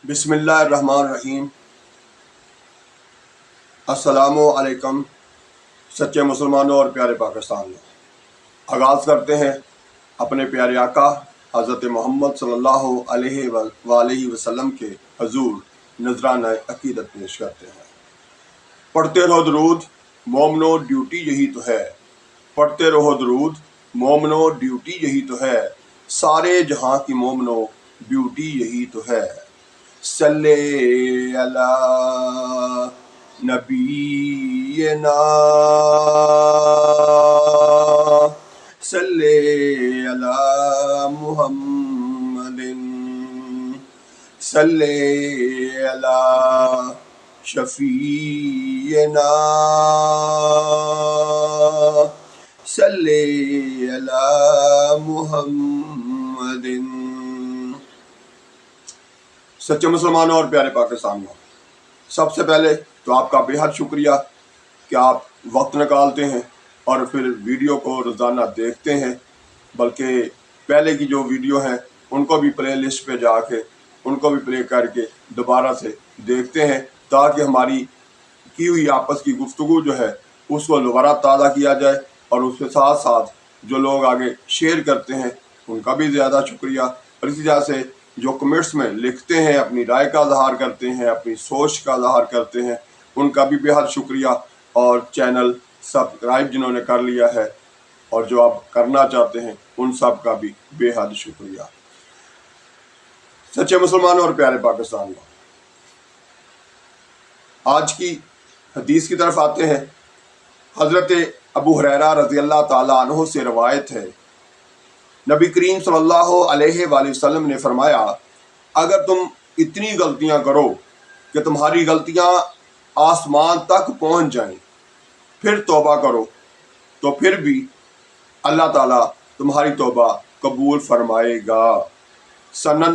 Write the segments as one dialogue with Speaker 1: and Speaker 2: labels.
Speaker 1: بسم اللہ الرحمن الرحیم۔ السلام علیکم سچے مسلمانوں اور پیارے پاکستانیوں۔ آغاز کرتے ہیں اپنے پیارے آقا حضرت محمد صلی اللہ علیہ وآلہ وسلم کے حضور نذرانہ عقیدت پیش کرتے ہیں۔ پڑھتے رہو درود مومنو، ڈیوٹی یہی تو ہے۔ پڑھتے رہو درود مومنو، ڈیوٹی یہی تو ہے۔ سارے جہاں کی مومنو، ڈیوٹی یہی تو ہے۔ صلی اللہ نبینا، صلی اللہ محمد، صلی اللہ شفیعنا، صلی اللہ محمد۔ سچے مسلمانوں اور پیارے پاکستانیوں، سب سے پہلے تو آپ کا بے حد شکریہ کہ آپ وقت نکالتے ہیں اور پھر ویڈیو کو روزانہ دیکھتے ہیں، بلکہ پہلے کی جو ویڈیو ہیں ان کو بھی پلے لسٹ پہ جا کے ان کو بھی پلے کر کے دوبارہ سے دیکھتے ہیں، تاکہ ہماری کی ہوئی آپس کی گفتگو جو ہے اس کو دوبارہ تازہ کیا جائے، اور اس کے ساتھ ساتھ جو لوگ آگے شیئر کرتے ہیں ان کا بھی زیادہ شکریہ، اور اسی طرح سے جو کمنٹس میں لکھتے ہیں، اپنی رائے کا اظہار کرتے ہیں، اپنی سوچ کا اظہار کرتے ہیں، ان کا بھی بے حد شکریہ، اور چینل سبسکرائب جنہوں نے کر لیا ہے اور جو آپ کرنا چاہتے ہیں ان سب کا بھی بے حد شکریہ۔ سچے مسلمانوں اور پیارے پاکستانیوں، آج کی حدیث کی طرف آتے ہیں۔ حضرت ابو ہریرہ رضی اللہ تعالیٰ عنہ سے روایت ہے، نبی کریم صلی اللہ علیہ وآلہ وسلم نے فرمایا، اگر تم اتنی غلطیاں کرو کہ تمہاری غلطیاں آسمان تک پہنچ جائیں، پھر توبہ کرو تو پھر بھی اللہ تعالیٰ تمہاری توبہ قبول فرمائے گا۔ سنن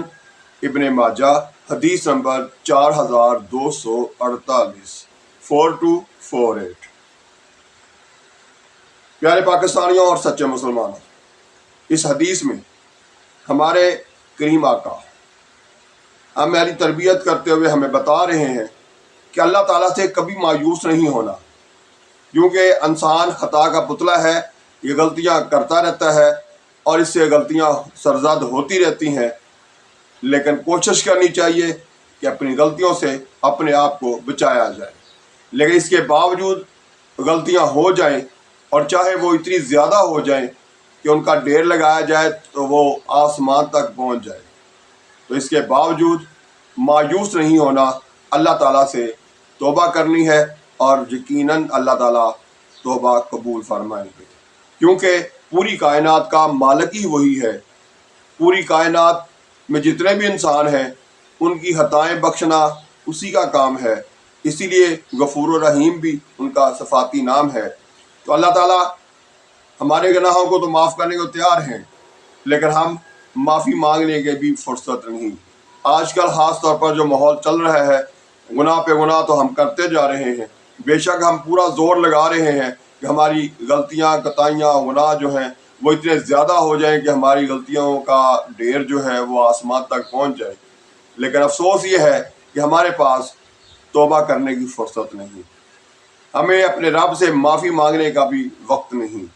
Speaker 1: ابن ماجہ، حدیث نمبر 4248، 4248۔ پیارے پاکستانیوں اور سچے مسلمانوں، اس حدیث میں ہمارے کریم آقا ہماری تربیت کرتے ہوئے ہمیں بتا رہے ہیں کہ اللہ تعالیٰ سے کبھی مایوس نہیں ہونا، کیونکہ انسان خطا کا پتلا ہے، یہ غلطیاں کرتا رہتا ہے اور اس سے غلطیاں سرزد ہوتی رہتی ہیں، لیکن کوشش کرنی چاہیے کہ اپنی غلطیوں سے اپنے آپ کو بچایا جائے۔ لیکن اس کے باوجود غلطیاں ہو جائیں، اور چاہے وہ اتنی زیادہ ہو جائیں کہ ان کا ڈھیر لگایا جائے تو وہ آسمان تک پہنچ جائے، تو اس کے باوجود مایوس نہیں ہونا، اللہ تعالیٰ سے توبہ کرنی ہے، اور یقیناً اللہ تعالیٰ توبہ قبول فرمائیں گے، کیونکہ پوری کائنات کا مالک ہی وہی ہے۔ پوری کائنات میں جتنے بھی انسان ہیں ان کی خطائیں بخشنا اسی کا کام ہے، اسی لیے غفور الرحیم بھی ان کا صفاتی نام ہے۔ تو اللہ تعالیٰ ہمارے گناہوں کو تو معاف کرنے کو تیار ہیں، لیکن ہم معافی مانگنے کے بھی فرصت نہیں۔ آج کل خاص طور پر جو ماحول چل رہا ہے، گناہ پہ گناہ تو ہم کرتے جا رہے ہیں، بے شک ہم پورا زور لگا رہے ہیں کہ ہماری غلطیاں، کوتاہیاں، گناہ جو ہیں وہ اتنے زیادہ ہو جائیں کہ ہماری غلطیوں کا ڈھیر جو ہے وہ آسمان تک پہنچ جائے، لیکن افسوس یہ ہے کہ ہمارے پاس توبہ کرنے کی فرصت نہیں، ہمیں اپنے رب سے معافی مانگنے کا بھی وقت نہیں۔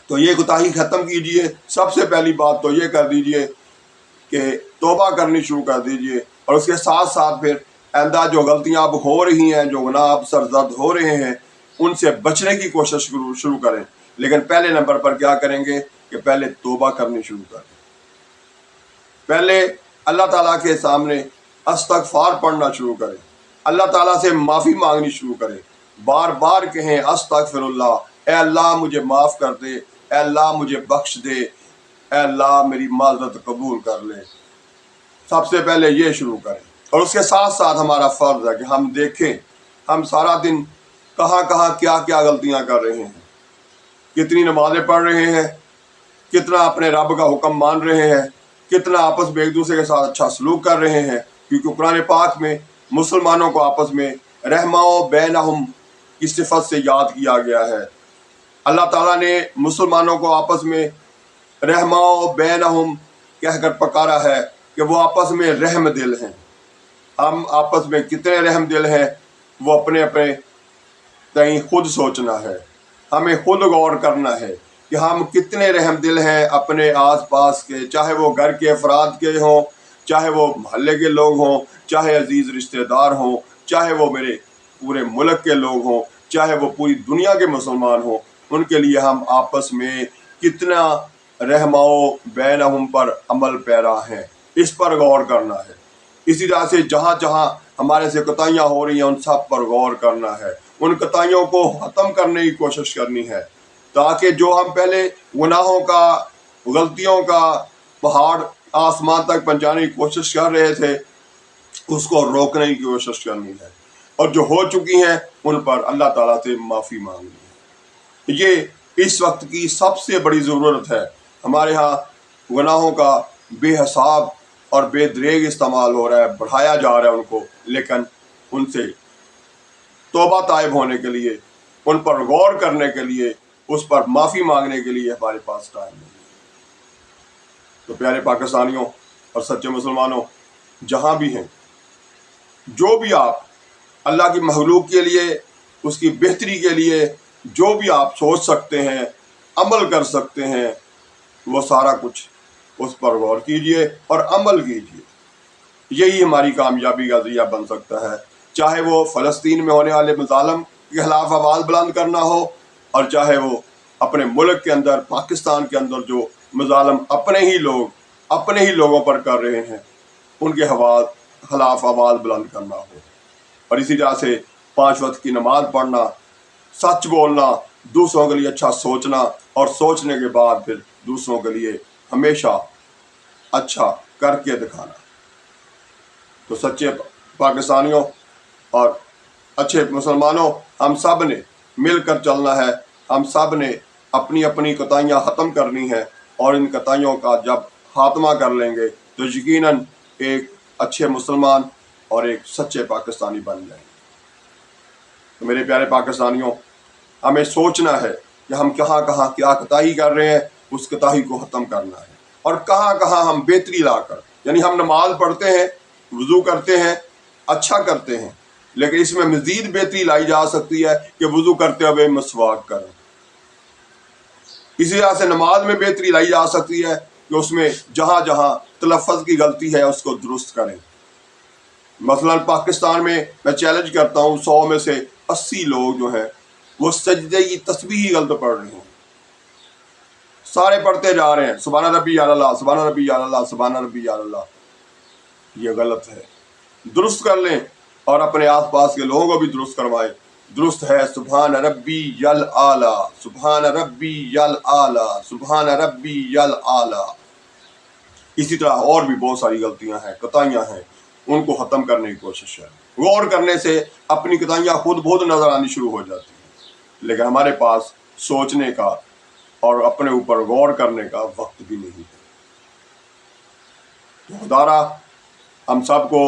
Speaker 1: تو یہ کوتاہی ختم کیجئے، سب سے پہلی بات تو یہ کر دیجئے کہ توبہ کرنی شروع کر دیجئے، اور اس کے ساتھ ساتھ پھر آئندہ جو غلطیاں اب ہو رہی ہیں، جو گناہ اب سرزد ہو رہے ہیں، ان سے بچنے کی کوشش شروع کریں۔ لیکن پہلے نمبر پر کیا کریں گے کہ پہلے توبہ کرنی شروع کریں، پہلے اللہ تعالیٰ کے سامنے استغفار پڑھنا شروع کریں، اللہ تعالیٰ سے معافی مانگنی شروع کریں، بار بار کہیں استغفر اللہ، اے اللہ مجھے معاف کر دے، اے اللہ مجھے بخش دے، اے اللہ میری معذرت قبول کر لے۔ سب سے پہلے یہ شروع کریں، اور اس کے ساتھ ساتھ ہمارا فرض ہے کہ ہم دیکھیں ہم سارا دن کہاں کہاں کیا کیا غلطیاں کر رہے ہیں، کتنی نمازیں پڑھ رہے ہیں، کتنا اپنے رب کا حکم مان رہے ہیں، کتنا آپس میں ایک دوسرے کے ساتھ اچھا سلوک کر رہے ہیں، کیونکہ قرآن پاک میں مسلمانوں کو آپس میں رحماؤ بینہم کی صفت سے یاد کیا گیا ہے۔ اللہ تعالیٰ نے مسلمانوں کو آپس میں رحماؤ بینہم کہہ کر پکارا ہے کہ وہ آپس میں رحم دل ہیں۔ ہم آپس میں کتنے رحم دل ہیں وہ اپنے اپنے تئیں خود سوچنا ہے. ہمیں خود غور کرنا ہے کہ ہم کتنے رحم دل ہیں اپنے آس پاس کے، چاہے وہ گھر کے افراد کے ہوں، چاہے وہ محلے کے لوگ ہوں، چاہے عزیز رشتہ دار ہوں، چاہے وہ میرے پورے ملک کے لوگ ہوں، چاہے وہ پوری دنیا کے مسلمان ہوں. ان کے لیے ہم آپس میں کتنا رحماء بینہم پر عمل پیرا ہیں، اس پر غور کرنا ہے. اسی طرح سے جہاں جہاں ہمارے سے کوتاہیاں ہو رہی ہیں ان سب پر غور کرنا ہے، ان کوتاہیوں کو ختم کرنے کی کوشش کرنی ہے، تاکہ جو ہم پہلے گناہوں کا، غلطیوں کا پہاڑ آسمان تک پہنچانے کی کوشش کر رہے تھے، اس کو روکنے کی کوشش کرنی ہے، اور جو ہو چکی ہیں ان پر اللہ تعالیٰ سے معافی مانگنی ہے. یہ اس وقت کی سب سے بڑی ضرورت ہے. ہمارے ہاں گناہوں کا بے حساب اور بے دریغ استعمال ہو رہا ہے، بڑھایا جا رہا ہے ان کو، لیکن ان سے توبہ طائب ہونے کے لیے، ان پر غور کرنے کے لیے، اس پر معافی مانگنے کے لیے ہمارے پاس ٹائم نہیں. تو پیارے پاکستانیوں اور سچے مسلمانوں، جہاں بھی ہیں، جو بھی آپ اللہ کی مخلوق کے لیے، اس کی بہتری کے لیے جو بھی آپ سوچ سکتے ہیں، عمل کر سکتے ہیں، وہ سارا کچھ اس پر غور کیجئے اور عمل کیجئے. یہی ہماری کامیابی کا ذریعہ بن سکتا ہے، چاہے وہ فلسطین میں ہونے والے مظالم کے خلاف آواز بلند کرنا ہو، اور چاہے وہ اپنے ملک کے اندر، پاکستان کے اندر جو مظالم اپنے ہی لوگوں پر کر رہے ہیں، ان کے خلاف آواز بلند کرنا ہو. اور اسی طرح سے 5 وقت کی نماز پڑھنا، سچ بولنا، دوسروں کے لیے اچھا سوچنا، اور سوچنے کے بعد پھر دوسروں کے لیے ہمیشہ اچھا کر کے دکھانا. تو سچے پاکستانیوں اور اچھے مسلمانوں، ہم سب نے مل کر چلنا ہے. ہم سب نے اپنی اپنی کوتاہیاں ختم کرنی ہے، اور ان کوتاہیوں کا جب خاتمہ کر لیں گے تو یقیناً ایک اچھے مسلمان اور ایک سچے پاکستانی بن جائیں گے. تو میرے پیارے پاکستانیوں، ہمیں سوچنا ہے کہ ہم کہاں کہاں کیا کوتاہی کر رہے ہیں، اس کوتاہی کو ختم کرنا ہے، اور کہاں کہاں ہم بہتری لا کر، یعنی ہم نماز پڑھتے ہیں، وضو کرتے ہیں، اچھا کرتے ہیں، لیکن اس میں مزید بہتری لائی جا سکتی ہے کہ وضو کرتے ہوئے مسواک کریں. اسی طرح سے نماز میں بہتری لائی جا سکتی ہے کہ اس میں جہاں جہاں تلفظ کی غلطی ہے اس کو درست کریں. مثلا پاکستان میں چیلنج کرتا ہوں، 100 میں سے 80 لوگ جو ہیں وہ سجدے کی تسبیح ہی غلط پڑھ رہے ہیں. سارے پڑھتے جا رہے ہیں سبحان ربی اللہ، سبحان ربی اللہ، سبحان ربی اللہ. یہ غلط ہے، درست کر لیں، اور اپنے آس پاس کے لوگوں کو بھی درست کروائیں. درست ہے سبحان ربی الاعلی، سبحان ربی الاعلی، سبحان ربی الاعلی. اسی طرح اور بھی بہت ساری غلطیاں ہیں، کوتاہیاں ہیں، ان کو ختم کرنے کی کوشش ہے. غور کرنے سے اپنی کوتاہیاں خود بہت نظر آنی شروع ہو جاتی ہیں، لیکن ہمارے پاس سوچنے کا اور اپنے اوپر غور کرنے کا وقت بھی نہیں ہے. تو خدارا ہم سب کو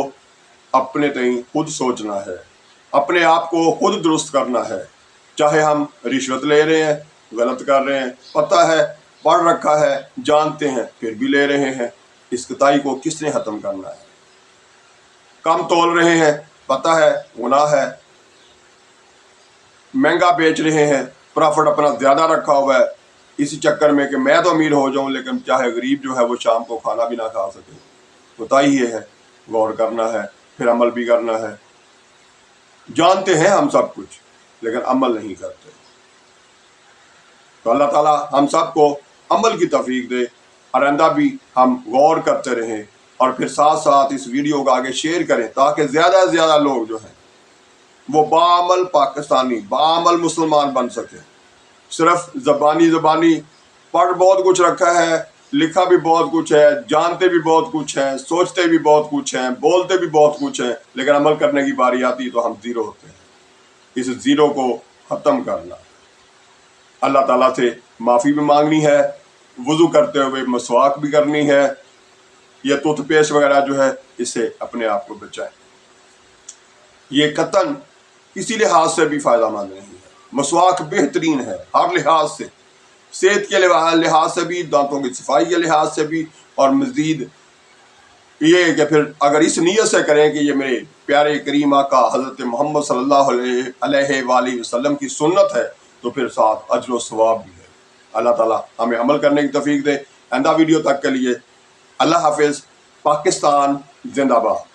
Speaker 1: اپنے تئیں خود سوچنا ہے، اپنے آپ کو خود درست کرنا ہے. چاہے ہم رشوت لے رہے ہیں، غلط کر رہے ہیں، پتہ ہے، پڑھ رکھا ہے، جانتے ہیں، پھر بھی لے رہے ہیں، اس کوتاہی کو کس نے ختم کرنا ہے. کم تول رہے ہیں، پتہ ہے گناہ ہے، مہنگا بیچ رہے ہیں، پرافٹ اپنا زیادہ رکھا ہوا ہے، اسی چکر میں کہ میں تو امیر ہو جاؤں لیکن چاہے غریب جو ہے وہ شام کو کھانا بھی نہ کھا سکے. کوتاہی یہ ہے. غور کرنا ہے، پھر عمل بھی کرنا ہے. جانتے ہیں ہم سب کچھ لیکن عمل نہیں کرتے. تو اللہ تعالیٰ ہم سب کو عمل کی توفیق دے، اور آئندہ بھی ہم غور کرتے رہیں، اور پھر ساتھ ساتھ اس ویڈیو کو آگے شیئر کریں تاکہ زیادہ سے زیادہ لوگ جو ہیں وہ باعمل پاکستانی، باعمل مسلمان بن سکیں. صرف زبانی پڑھ بہت کچھ رکھا ہے، لکھا بھی بہت کچھ ہے، جانتے بھی بہت کچھ ہیں، سوچتے بھی بہت کچھ ہیں، بولتے بھی بہت کچھ ہیں، لیکن عمل کرنے کی باری آتی تو ہم زیرو ہوتے ہیں. اس زیرو کو ختم کرنا، اللہ تعالیٰ سے معافی بھی مانگنی ہے، وضو کرتے ہوئے مسواک بھی کرنی ہے. یہ ٹوتھ پیسٹ وغیرہ جو ہے اس سے اپنے آپ کو بچائیں. یہ قطعاً کسی لحاظ سے بھی فائدہ مند نہیں ہے. مسواک بہترین ہے ہر لحاظ سے، صحت کے لحاظ سے بھی، دانتوں کی صفائی کے لحاظ سے بھی، اور مزید یہ ہے کہ پھر اگر اس نیت سے کریں کہ یہ میرے پیارے کریم آقا حضرت محمد صلی اللہ علیہ وآلہ وسلم کی سنت ہے تو پھر ساتھ اجر و ثواب بھی ہے۔ اللہ تعالیٰ ہمیں عمل کرنے کی توفیق دے۔ آئندہ ویڈیو تک کے لیے اللہ حافظ۔ پاکستان زندہ باد۔